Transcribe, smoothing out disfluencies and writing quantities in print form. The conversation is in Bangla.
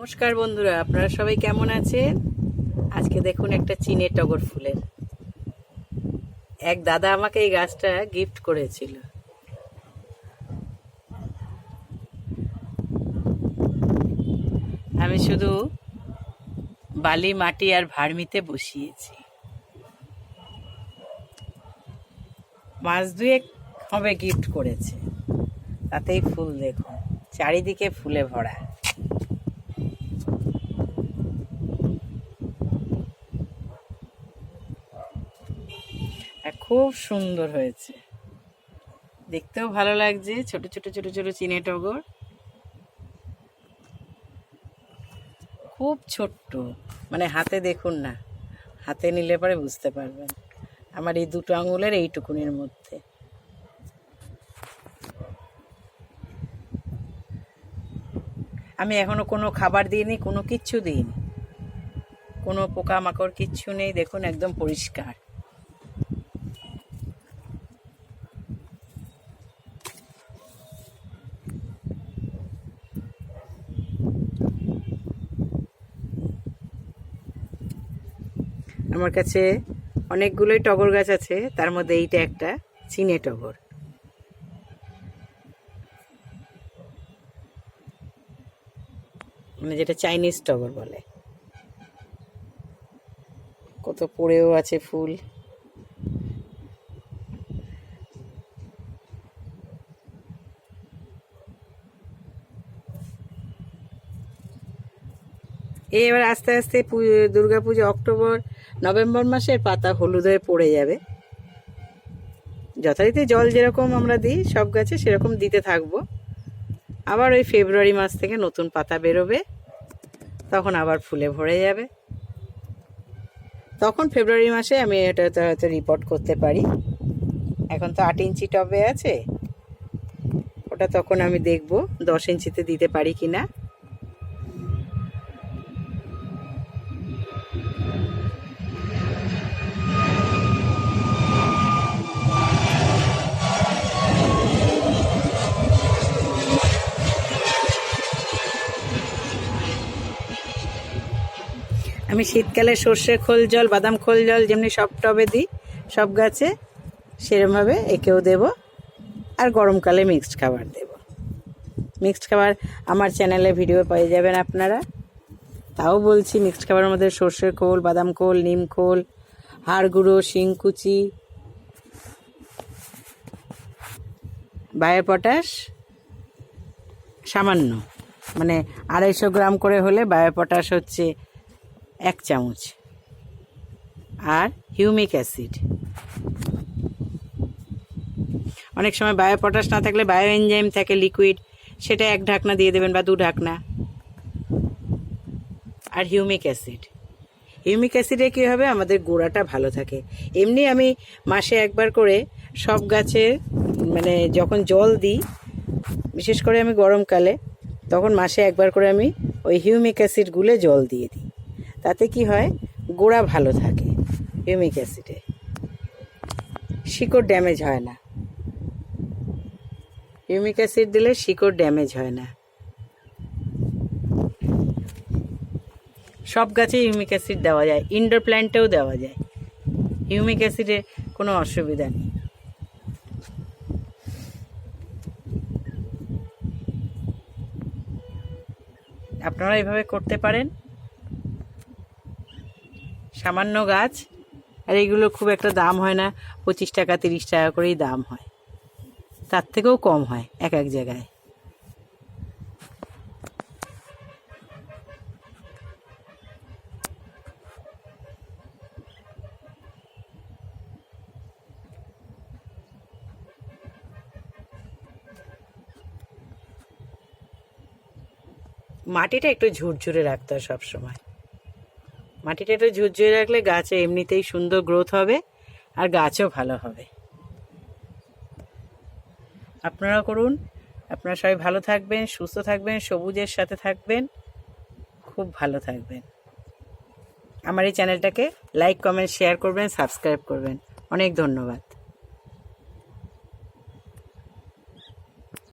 নমস্কার বন্ধুরা, আপনারা সবাই কেমন আছেন? আজকে দেখুন একটা চীনে টগর ফুলের এক দাদা আমাকে এই গাছটা গিফট করেছিল। আমি শুধু বালি মাটি আর ভার্মিতে বসিয়েছি। মাস দুয়েক হবে গিফট করেছে, তাতেই ফুল দেখুন চারিদিকে ফুলে ভরা। আর খুব সুন্দর হয়েছে, দেখতেও ভালো লাগছে। ছোট ছোট ছোট ছোট চীনে টগর, খুব ছোট্ট, মানে হাতে দেখুন না, হাতে নিলে পরে বুঝতে পারবেন। আমার এই দুটো আঙুলের এইটুকুনির মধ্যে। আমি এখনো কোনো খাবার দিইনি, কোনো কিচ্ছু দিইনি, কোনো পোকামাকড় কিচ্ছু নেই। দেখুন একদম পরিষ্কার। আমার কাছে অনেকগুলোই টগর গাছ আছে, তার মধ্যে এইটা একটা চীনে টগর। মানে যেটা চাইনিজ টগর বলে। কত পড়েও আছে ফুল। এবার আস্তে আস্তে দুর্গাপুজো অক্টোবর নভেম্বর মাসের পাতা হলুদ হয়ে পড়ে যাবে। যথারীতি জল যেরকম আমরা দিই সব গাছে, সেরকম দিতে থাকবো। আবার ওই ফেব্রুয়ারি মাস থেকে নতুন পাতা বেরোবে, তখন আবার ফুলে ভরে যাবে। তখন ফেব্রুয়ারি মাসে আমি এটা হয়তো রিপোর্ট করতে পারি। এখন তো 8 ইঞ্চি টবে আছে, ওটা তখন আমি দেখব 10 ইঞ্চিতে দিতে পারি কিনা। আমি শীতকালে সর্ষে খোল জল, বাদাম খোল জল যেমনি সব টবে দিই সব গাছে, সেরমভাবে একেও দেব। আর গরমকালে মিক্সড খাবার দেব। মিক্সড খাবার আমার চ্যানেলে ভিডিও পেয়ে যাবেন আপনারা। তাও বলছি, মিক্সড খাবারের মধ্যে সর্ষের খোল, বাদাম খোল, নিম খোল, হাড় গুঁড়ো, শিংকুচি, বায়ো পটাশ সামান্য, মানে 250 গ্রাম করে হলে বায়ো পটাশ হচ্ছে 1 চামচ, আর হিউমিক অ্যাসিড। অনেক সময় বায়ো পটাশ না থাকলে বায়ো এনজাইম থাকে লিকুইড, সেটা 1 ঢাকনা দিয়ে দেবেন বা 2 ঢাকনা। আর হিউমিক অ্যাসিড, হিউমিক অ্যাসিডে কী হবে, আমাদের গোড়াটা ভালো থাকে। এমনি আমি মাসে একবার করে সব গাছে, মানে যখন জল দিই, বিশেষ করে আমি গরমকালে, তখন মাসে একবার করে আমি ওই হিউমিক অ্যাসিড গুলে জল দিয়ে দিই। তাতে কি হয়, গোড়া ভালো থাকে। হিউমিক অ্যাসিডে শিকড় ড্যামেজ হয় না। হিউমিক অ্যাসিড দিলে শিকড় ড্যামেজ হয় না। সব গাছে হিউমিক অ্যাসিড দেওয়া যায়, ইনডোর প্ল্যান্টেও দেওয়া যায়। হিউমিক অ্যাসিডে কোনো অসুবিধা নেই। আপনারা এইভাবে করতে পারেন। সামান্য গাছ, আর এইগুলো খুব একটা দাম হয় না, 25 টাকা 30 টাকা করেই দাম হয়, তার থেকেও কম হয় এক এক জায়গায়। মাটিটা একটু ঝুরঝুরে রাখতে হয় সবসময়। মাটিটা একটু ঝুরঝুরে রাখলে গাছে এমনিতেই সুন্দর গ্রোথ হবে, আর গাছও ভালো হবে। আপনারা করুন। আপনারা সবাই ভালো থাকবেন, সুস্থ থাকবেন, সবুজের সাথে থাকবেন, খুব ভালো থাকবেন। আমার এই চ্যানেলটাকে লাইক, কমেন্ট, শেয়ার করবেন, সাবস্ক্রাইব করবেন। অনেক ধন্যবাদ।